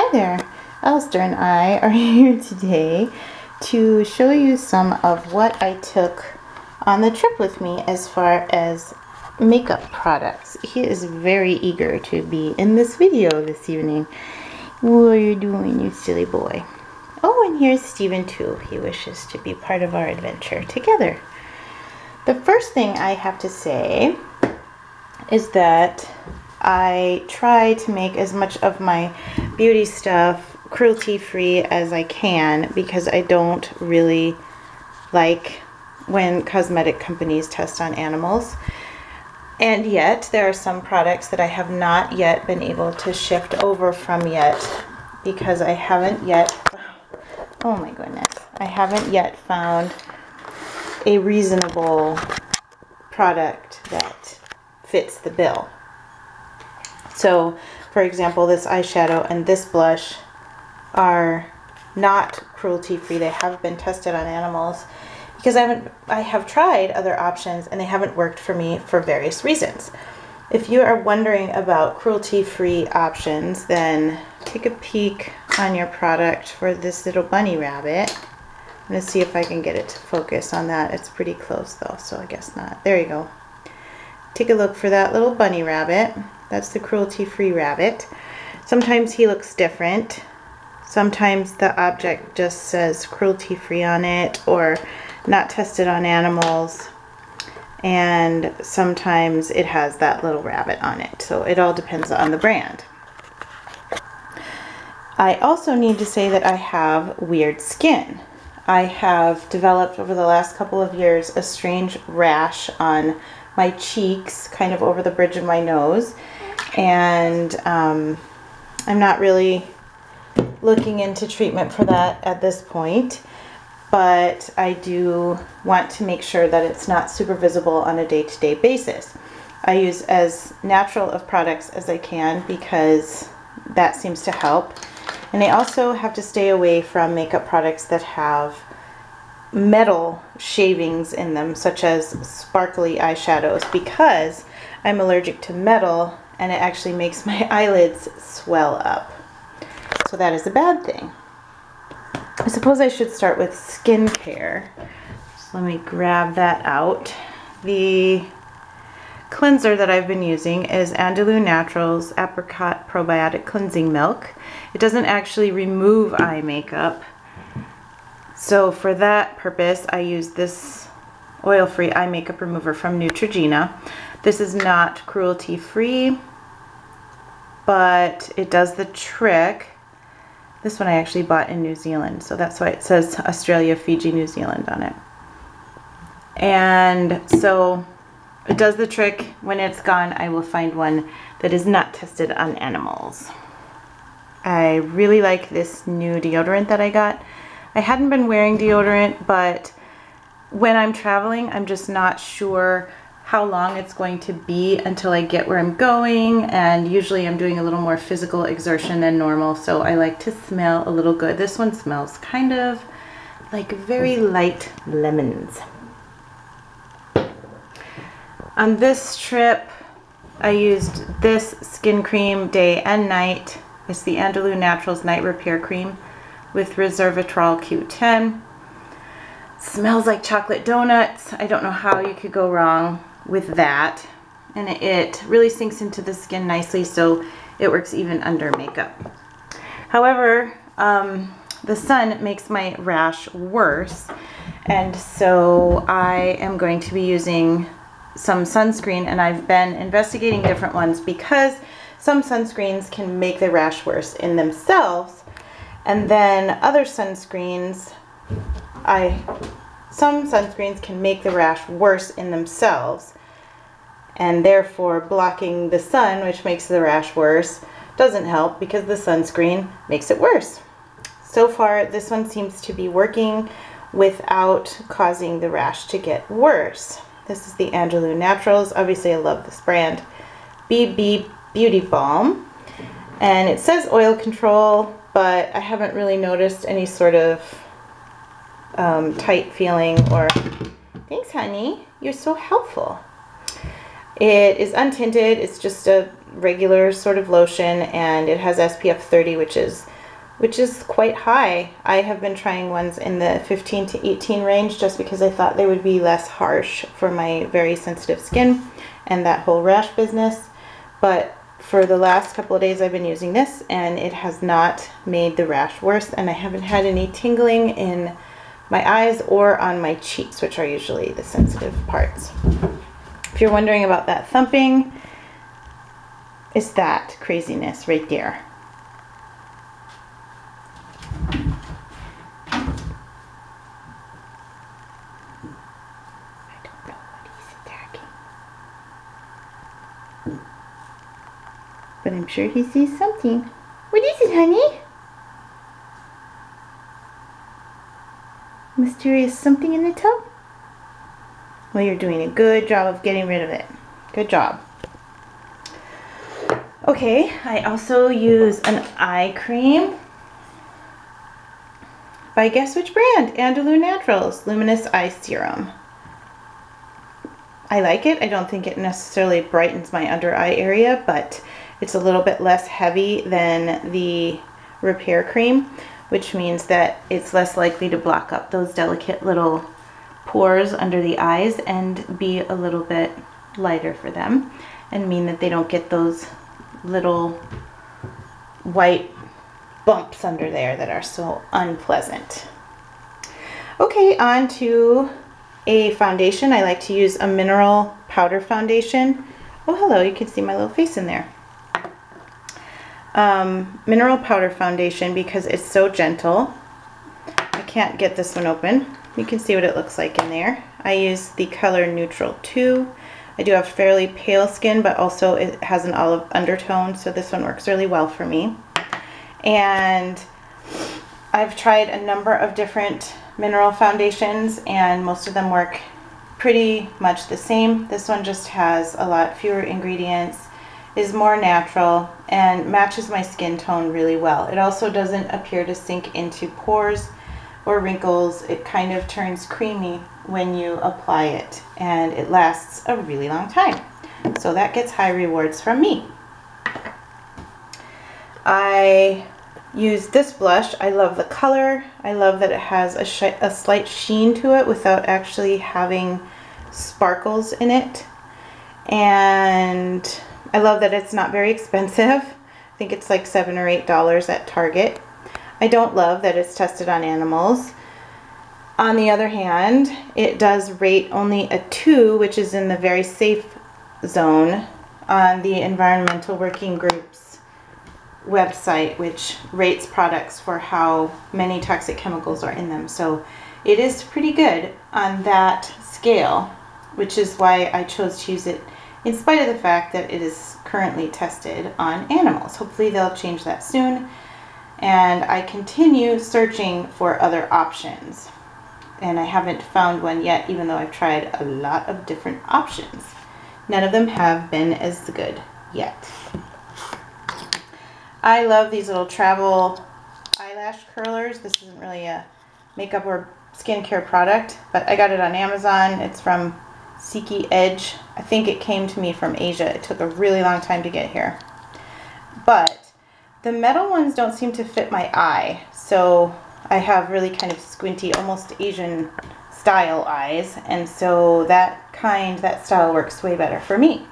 Hi there, Alistair and I are here today to show you some of what I took on the trip with me as far as makeup products. He is very eager to be in this video this evening. What are you doing, you silly boy? Oh, and here's Stephen too. He wishes to be part of our adventure together. The first thing I have to say is that I try to make as much of my beauty stuff cruelty-free as I can because I don't really like when cosmetic companies test on animals. And yet there are some products that I have not yet been able to shift over from yet because I haven't yet, oh my goodness, I haven't yet found a reasonable product that fits the bill. So, for example, this eyeshadow and this blush are not cruelty-free. They have been tested on animals because I have tried other options and they haven't worked for me for various reasons. If you are wondering about cruelty-free options, then take a peek on your product for this little bunny rabbit. I'm going to see if I can get it to focus on that. It's pretty close though, so I guess not. There you go. Take a look for that little bunny rabbit. That's the cruelty-free rabbit. Sometimes he looks different. Sometimes the object just says cruelty-free on it or not tested on animals. And sometimes it has that little rabbit on it. So it all depends on the brand. I also need to say that I have weird skin. I have developed over the last couple of years a strange rash on my cheeks, kind of over the bridge of my nose. And I'm not really looking into treatment for that at this point, but I do want to make sure that it's not super visible on a day-to-day basis. I use as natural of products as I can because that seems to help. And I also have to stay away from makeup products that have metal shavings in them, such as sparkly eyeshadows, because I'm allergic to metal and it actually makes my eyelids swell up. So that is a bad thing. I suppose I should start with skincare. So let me grab that out. The cleanser that I've been using is Andalou Naturals Apricot Probiotic Cleansing Milk. It doesn't actually remove eye makeup. So for that purpose, I use this oil-free eye makeup remover from Neutrogena. This is not cruelty-free, but it does the trick. This one I actually bought in New Zealand, so that's why it says Australia, Fiji, New Zealand on it. And so it does the trick. When it's gone, I will find one that is not tested on animals. I really like this new deodorant that I got. I hadn't been wearing deodorant, but when I'm traveling, I'm just not sure how long it's going to be until I get where I'm going, and usually I'm doing a little more physical exertion than normal, so I like to smell a little good. This one smells kind of like very light lemons. On this trip, I used this skin cream day and night. It's the Andalou Naturals Night Repair Cream with Resveratrol Q10. Smells like chocolate donuts. I don't know how you could go wrong with that. And it really sinks into the skin nicely, so it works even under makeup. However, the sun makes my rash worse, and so I am going to be using some sunscreen, and I've been investigating different ones because some sunscreens can make the rash worse in themselves, and then other sunscreens, some sunscreens can make the rash worse in themselves, and therefore blocking the sun, which makes the rash worse, doesn't help because the sunscreen makes it worse. So far, this one seems to be working without causing the rash to get worse. This is the Andalou Naturals. Obviously, I love this brand. BB Beauty Balm. And it says oil control, but I haven't really noticed any sort of tight feeling or... Thanks, honey. You're so helpful. It is untinted. It's just a regular sort of lotion, and it has SPF 30, which is quite high. I have been trying ones in the 15 to 18 range just because I thought they would be less harsh for my very sensitive skin and that whole rash business. But for the last couple of days I've been using this, and it has not made the rash worse, and I haven't had any tingling in my eyes or on my cheeks, which are usually the sensitive parts. If you're wondering about that thumping, it's that craziness right there. I don't know what he's attacking, but I'm sure he sees something. What is it, honey? Mysterious something in the tub? Well, you're doing a good job of getting rid of it. Good job. Okay, I also use an eye cream by guess which brand? Andalou Naturals Luminous Eye Serum. I like it. I don't think it necessarily brightens my under eye area, but it's a little bit less heavy than the Repair Cream, which means that it's less likely to block up those delicate little pores under the eyes and be a little bit lighter for them, and mean that they don't get those little white bumps under there that are so unpleasant. Okay, on to a foundation. I like to use a mineral powder foundation. Oh, hello, you can see my little face in there. Mineral powder foundation because it's so gentle. I can't get this one open. You can see what it looks like in there. I use the color Neutral 2. I do have fairly pale skin, but also it has an olive undertone, so this one works really well for me. And I've tried a number of different mineral foundations, and most of them work pretty much the same. This one just has a lot fewer ingredients, is more natural, and matches my skin tone really well. It also doesn't appear to sink into pores or wrinkles. It kind of turns creamy when you apply it, and it lasts a really long time. So that gets high rewards from me. I use this blush. I love the color. I love that it has a slight sheen to it without actually having sparkles in it. And I love that it's not very expensive. I think it's like $7 or $8 at Target. I don't love that it's tested on animals. On the other hand, it does rate only a 2, which is in the very safe zone on the Environmental Working Group's website, which rates products for how many toxic chemicals are in them. So it is pretty good on that scale, which is why I chose to use it in spite of the fact that it is currently tested on animals. Hopefully they'll change that soon, and I continue searching for other options, and I haven't found one yet, even though I've tried a lot of different options. None of them have been as good yet. I love these little travel eyelash curlers. This isn't really a makeup or skincare product, but I got it on Amazon. It's from Seeky Edge. I think it came to me from Asia. It took a really long time to get here. But the metal ones don't seem to fit my eye, so I have really kind of squinty, almost Asian style eyes, and so that style works way better for me.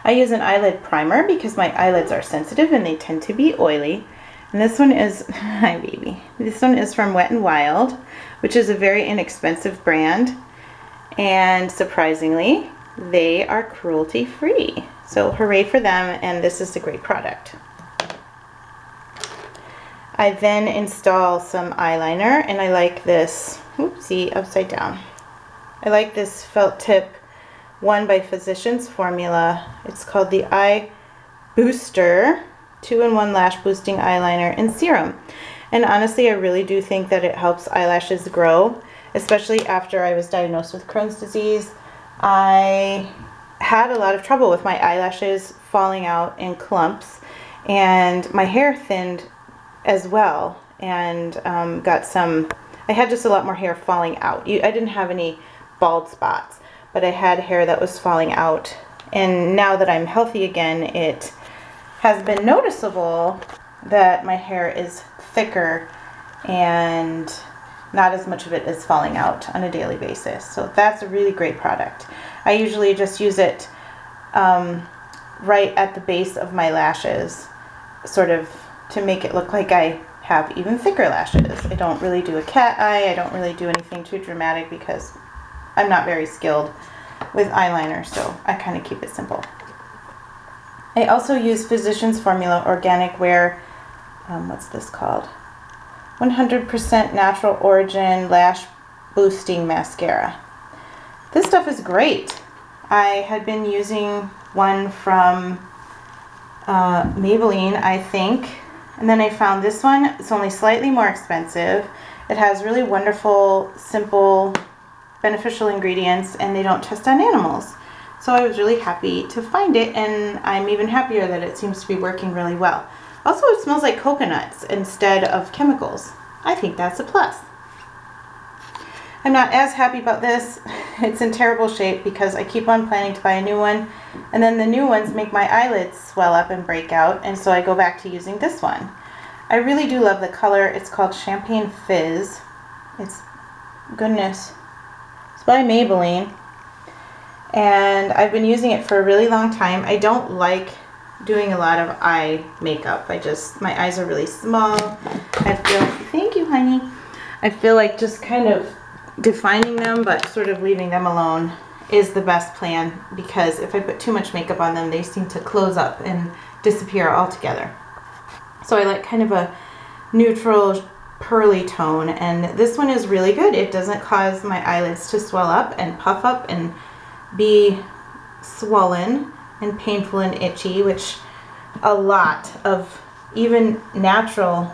I use an eyelid primer because my eyelids are sensitive and they tend to be oily. And this one is, hi baby, this one is from Wet n Wild, which is a very inexpensive brand. And surprisingly, they are cruelty free. So hooray for them, and this is a great product. I then install some eyeliner, and I like this, oopsie, upside down. I like this felt tip one by Physicians Formula. It's called the Eye Booster 2-in-1 Lash Boosting Eyeliner and Serum. And honestly, I really do think that it helps eyelashes grow, especially after I was diagnosed with Crohn's disease. I had a lot of trouble with my eyelashes falling out in clumps, and my hair thinned as well, and I had just a lot more hair falling out. I didn't have any bald spots, but I had hair that was falling out And now that I'm healthy again, it has been noticeable that my hair is thicker and not as much of it is falling out on a daily basis. So that's a really great product. I usually just use it right at the base of my lashes, sort of to make it look like I have even thicker lashes. I don't really do a cat eye. I don't really do anything too dramatic because I'm not very skilled with eyeliner, so I kind of keep it simple. I also use Physicians Formula Organic Wear, what's this called? 100% Natural Origin Lash Boosting Mascara. This stuff is great. I had been using one from Maybelline, I think, and then I found this one. It's only slightly more expensive. It has really wonderful, simple, beneficial ingredients, and they don't test on animals. So I was really happy to find it, and I'm even happier that it seems to be working really well. Also, it smells like coconuts instead of chemicals. I think that's a plus. I'm not as happy about this. It's in terrible shape because I keep on planning to buy a new one, and then the new ones make my eyelids swell up and break out, and so I go back to using this one. I really do love the color. It's called Champagne Fizz. It's, goodness, it's by Maybelline, and I've been using it for a really long time. I don't like doing a lot of eye makeup. My eyes are really small. I feel, thank you, honey. I feel like just kind of defining them but sort of leaving them alone is the best plan, because if I put too much makeup on them, they seem to close up and disappear altogether. So I like kind of a neutral pearly tone, and this one is really good. It doesn't cause my eyelids to swell up and puff up and be swollen and painful and itchy, which a lot of even natural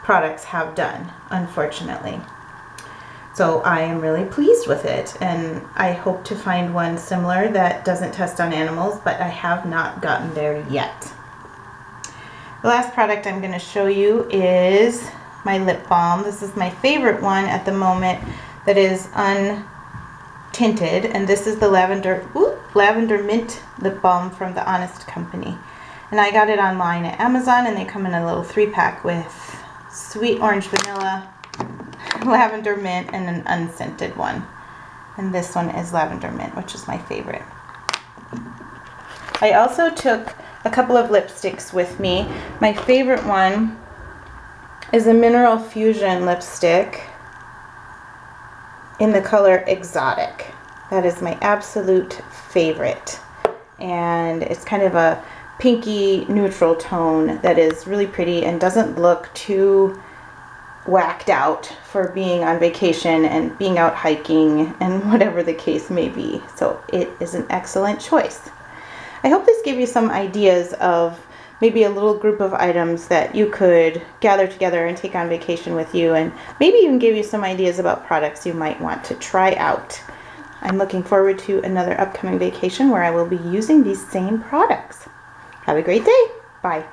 products have done, unfortunately. So I am really pleased with it, and I hope to find one similar that doesn't test on animals, but I have not gotten there yet. The last product I'm going to show you is my lip balm. This is my favorite one at the moment that is untinted, and this is the Lavender Mint Lip Balm from The Honest Company. And I got it online at Amazon, and they come in a little 3-pack with sweet orange vanilla, lavender mint, and an unscented one. And this one is lavender mint, which is my favorite. I also took a couple of lipsticks with me. My favorite one is a Mineral Fusion lipstick in the color Exotic. That is my absolute favorite. And it's kind of a pinky neutral tone that is really pretty and doesn't look too whacked out for being on vacation and being out hiking and whatever the case may be. So it is an excellent choice. I hope this gave you some ideas of maybe a little group of items that you could gather together and take on vacation with you, and maybe even give you some ideas about products you might want to try out. I'm looking forward to another upcoming vacation where I will be using these same products. Have a great day. Bye.